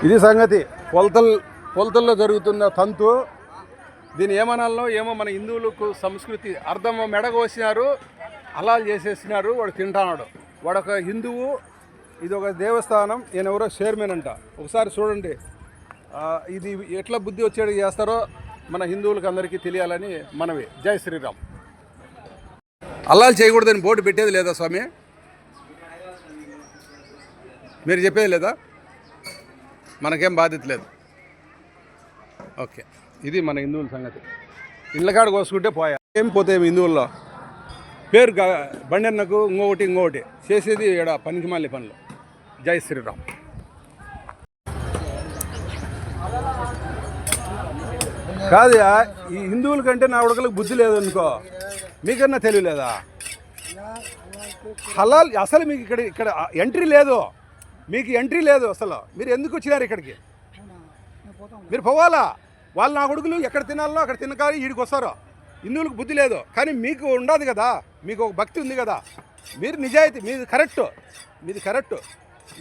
ఇది సంగతి. కొలతల్లో జరుగుతున్న తంతు. దీన్ని ఏమనాలో ఏమో. మన హిందువులకు సంస్కృతి అర్థం మెడగోసినారు, హలాల్ చేసేసినారు. వాడు తింటాడు. వాడొక హిందువు, ఇది ఒక దేవస్థానం. ఈయన ఎవరో చైర్మన్ అంట. ఒకసారి చూడండి. ఇది ఎట్లా బుద్ధి వచ్చేది చేస్తారో మన హిందువులకు అందరికీ తెలియాలని మనవి. జై శ్రీరామ్. హలాల్ చేయకూడదని బోర్డు పెట్టేది లేదా స్వామి? మీరు చెప్పేది లేదా? మనకేం బాధ్యత లేదు. ఓకే, ఇది మన హిందువుల సంగతి. ఇళ్ళకాడ కోసుకుంటే పోయా ఏం పోతే హిందువుల్లో పేరు బండన్నకు ఇంకొకటి చేసేది ఇక్కడ పనికిమాలి పనులు. జై శ్రీరామ్. కాదు, ఈ హిందువుల కంటే నా ఉడకలకు బుద్ధి లేదు అనుకో, మీకన్నా తెలియలేదా? హలాల్ అసలు మీకు ఇక్కడ ఎంట్రీ లేదు. మీకు ఎంట్రీ లేదు అసలు. మీరు ఎందుకు వచ్చినారు ఇక్కడికి? మీరు పోవాలా? వాళ్ళు నా కొడుకులు ఎక్కడ తినాలో అక్కడ తినకాలి ఈడికి వస్తారు. హిందువులకు బుద్ధి లేదు, కానీ మీకు ఉండదు కదా. మీకు ఒక భక్తి ఉంది కదా. మీరు నిజాయితీ, మీది కరెక్ట్.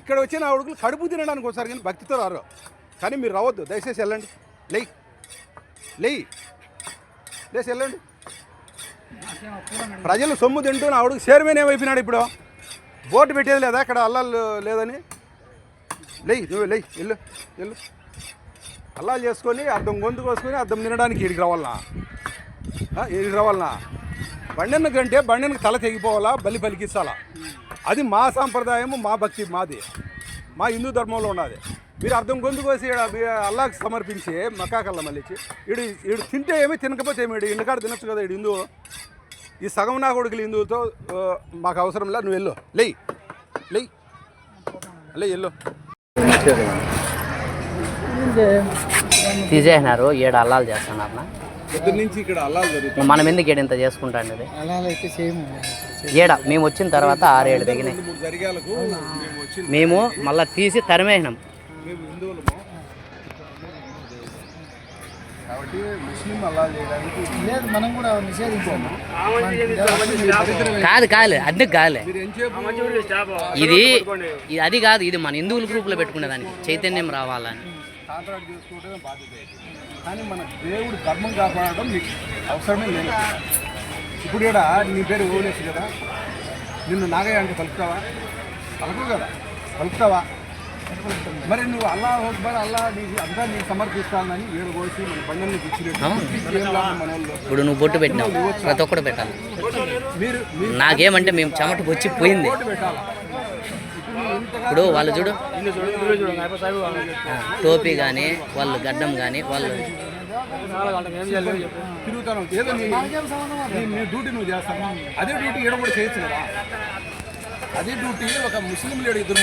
ఇక్కడ వచ్చి నా కొడుకులు కడుపు తినడానికి వస్తారు, కానీ భక్తితో రారు. కానీ మీరు రావద్దు, దయచేసి వెళ్ళండి. లేచి వెళ్ళండి. ప్రజలు సొమ్ము తింటూ నా కొడుకు చైర్మన్ ఏమైపోయినాడు. ఇప్పుడు బోర్డు పెట్టేది లేదా ఇక్కడ అల్లాలు లేదని? నువ్వు వెళ్ళు. అల్లాలు చేసుకొని అద్దం గొంతు కోసుకొని అద్దం తినడానికి ఈడికి రావాలనా? బండెన్న కంటే బండెనకు తల తెగిపోవాలా, బలి పలికిస్తాలా. అది మా సాంప్రదాయము, మా భక్తి, మాది, మా హిందూ ధర్మంలో ఉన్నది. మీరు అర్థం గొంతు కోసి అల్లాకి సమర్పించి మక్కాకల్లా మళ్ళీ ఈడు తింటే ఏమి, తినకపోతే ఏమి? ఇంటికాడ తినొచ్చు కదా ఈడు హిందువు. ఈ సగం నా కొడుకులు హిందువుతో మాకు అవసరం లేదు. నువ్వు వెళ్ళు. వెళ్ళు. తీసేసినారు, 7 అల్లాలు చేస్తున్నారు. పొద్దు నుంచి ఇక్కడ అల్లాలు జరుగుతుంది. మనం ఎందుకు ఎంత చేసుకుంటాండి? మేము వచ్చిన తర్వాత 6-7 దిగినాయి. మేము మళ్ళీ తీసి తరిమేసినాం. కాబట్టి ముస్లిం అల్లాలు చేయడానికి మనం కూడా నిషేధించాము. కాదు అందుకు కాలే. ఇది అది కాదు, ఇది మన హిందువుల గ్రూప్లో పెట్టుకునేదానికి చైతన్యం రావాలని కాంట్రాక్ట్ చేసుకోవడమే బాధ్యత. కానీ మన దేవుడు ధర్మం కాపాడడం మీకు అవసరమే లేదు. ఇప్పుడు ఇక్కడ నీ పేరు ఓలేసు కదా, నిన్ను నాగయ్య అంటే పలుకుతావా? పలుకుతావా? మరి నువ్వు అల్లా అక్బర్, అల్లా అంతా నీకు సమర్పిస్తానని 7 కోసి మన బండల్ని తెచ్చినట్టు మన వాళ్ళు. ఇప్పుడు నువ్వు బొట్టు పెట్టినావు, ప్రతి ఒక్కటి పెట్టాలి. మీరు నాకేమంటే మేము చెమట వచ్చి పోయింది. ఇప్పుడు వాళ్ళు చూడు, టోపీ కానీ వాళ్ళు గడ్డం కానీ వాళ్ళు తిరుగుతాను. ఏదో నీ డ్యూటీ నువ్వు చేస్తాను. అదే డ్యూటీ ఏడో కూడా చేయొచ్చు కదా. అదే డ్యూటీ ఒక ముస్లిం లేడు ఇద్దరు